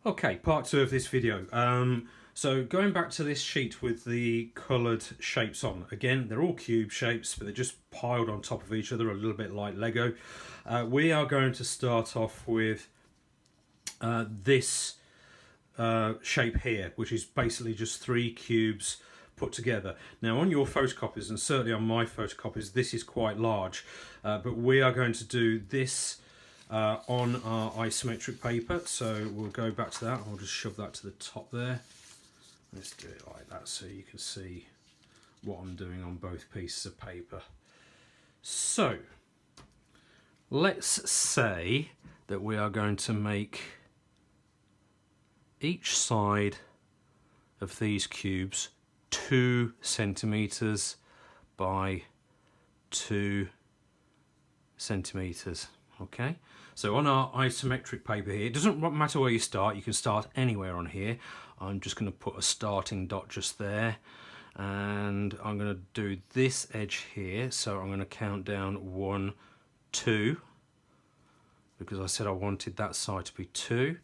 Okay, part two of this video. So going back to this sheet with the coloured shapes on. Again, they're all cube shapes, but they're just piled on top of each other, a little bit like Lego. We are going to start off with this shape here, which is basically just 3 cubes put together. Now on your photocopies, and certainly on my photocopies, this is quite large, but we are going to do this on our isometric paper. So we'll go back to that. I'll just shove that to the top there. Let's do it like that so you can see what I'm doing on both pieces of paper. So let's say that we are going to make each side of these cubes 2 centimeters by 2 centimeters. Okay, so on our isometric paper here, it doesn't matter where you start, you can start anywhere on here. I'm just going to put a starting dot just there, and I'm going to do this edge here, so I'm going to count down 1, 2, because I said I wanted that side to be 2.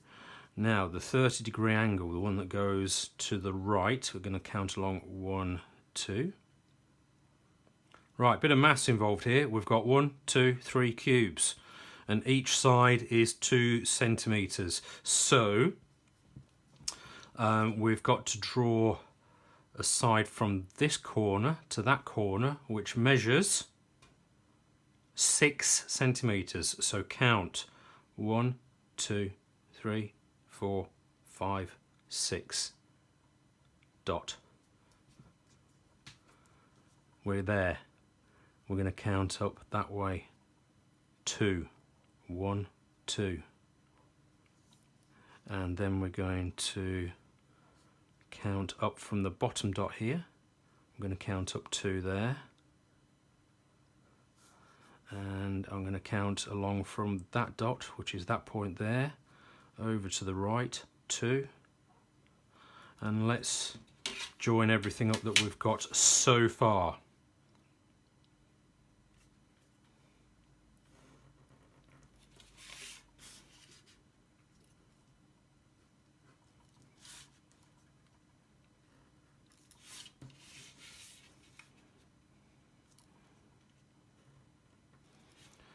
Now the 30-degree angle, the one that goes to the right, we're going to count along 1, 2. Right, bit of maths involved here. We've got 1, 2, 3 cubes, and each side is 2 centimeters. So we've got to draw a side from this corner to that corner, which measures 6 centimeters. So count 1, 2, 3, 4, 5, 6. Dot. We're there. We're going to count up that way. 2, 1, 2. And then we're going to count up from the bottom dot here. I'm going to count up 2 there. And I'm going to count along from that dot, which is that point there, over to the right, 2. And let's join everything up that we've got so far.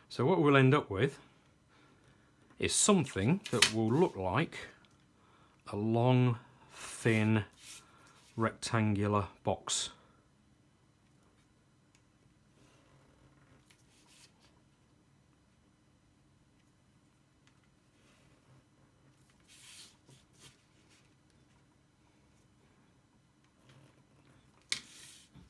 So what we'll end up with is something that will look like a long, thin, rectangular box.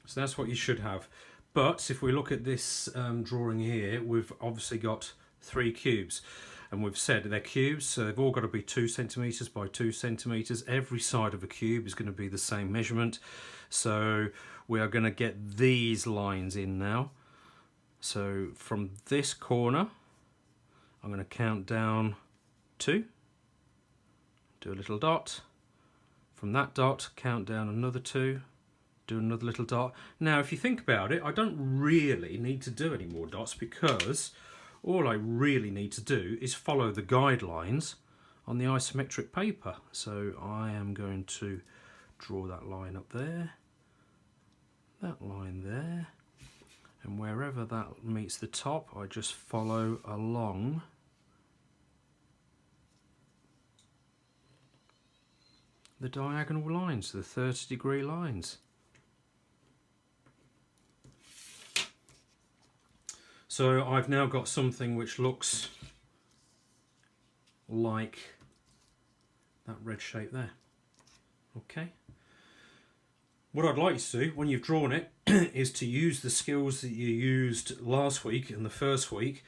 So that's what you should have. But if we look at this drawing here, we've obviously got 3 cubes, and we've said they're cubes, so they've all got to be 2 centimeters by 2 centimeters. Every side of a cube is going to be the same measurement, so we are going to get these lines in now. So from this corner, I'm going to count down 2, do a little dot. From that dot, count down another 2. Do another little dot. Now if you think about it, I don't really need to do any more dots, because all I really need to do is follow the guidelines on the isometric paper. So I am going to draw that line up there, that line there, and wherever that meets the top, I just follow along the diagonal lines, the 30-degree lines. So I've now got something which looks like that red shape there. Okay. What I'd like you to do when you've drawn it is to use the skills that you used last week and the first week,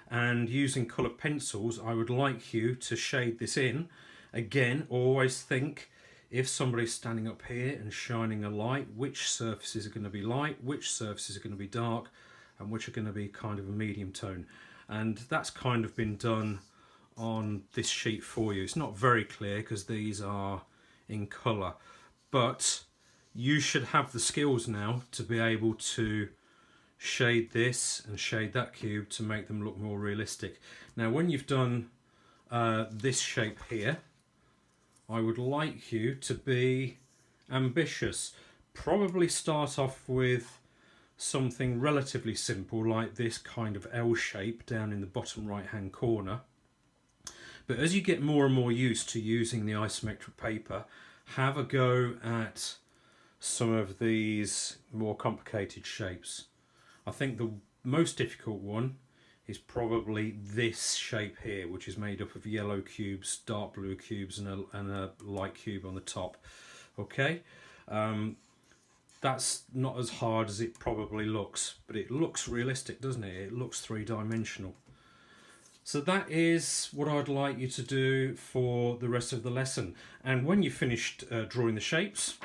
and using coloured pencils, I would like you to shade this in. Again, always think, if somebody's standing up here and shining a light, which surfaces are going to be light, which surfaces are going to be dark, and which are going to be kind of a medium tone. And that's kind of been done on this sheet for you. It's not very clear because these are in colour, but you should have the skills now to be able to shade this and shade that cube to make them look more realistic. Now when you've done this shape here, I would like you to be ambitious. Probably start off with something relatively simple like this kind of L shape down in the bottom right hand corner. But as you get more and more used to using the isometric paper, have a go at some of these more complicated shapes. I think the most difficult one is probably this shape here, which is made up of yellow cubes, dark blue cubes, and a light cube on the top. Okay, that's not as hard as it probably looks, but it looks realistic, doesn't it? It looks three-dimensional. So that is what I'd like you to do for the rest of the lesson. And when you've finished drawing the shapes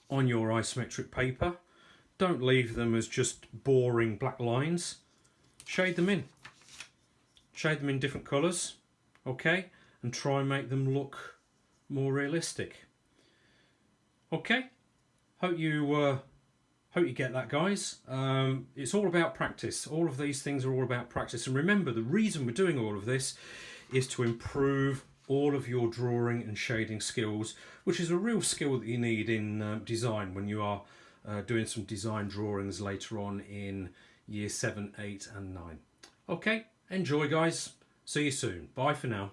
on your isometric paper, don't leave them as just boring black lines. Shade them in. Shade them in different colours, okay? And try and make them look more realistic. Okay? Hope you get that, guys. It's all about practice. All of these things are all about practice. And remember, the reason we're doing all of this is to improve all of your drawing and shading skills, which is a real skill that you need in design when you are doing some design drawings later on in year 7, 8 and 9. Okay, enjoy, guys. See you soon. Bye for now.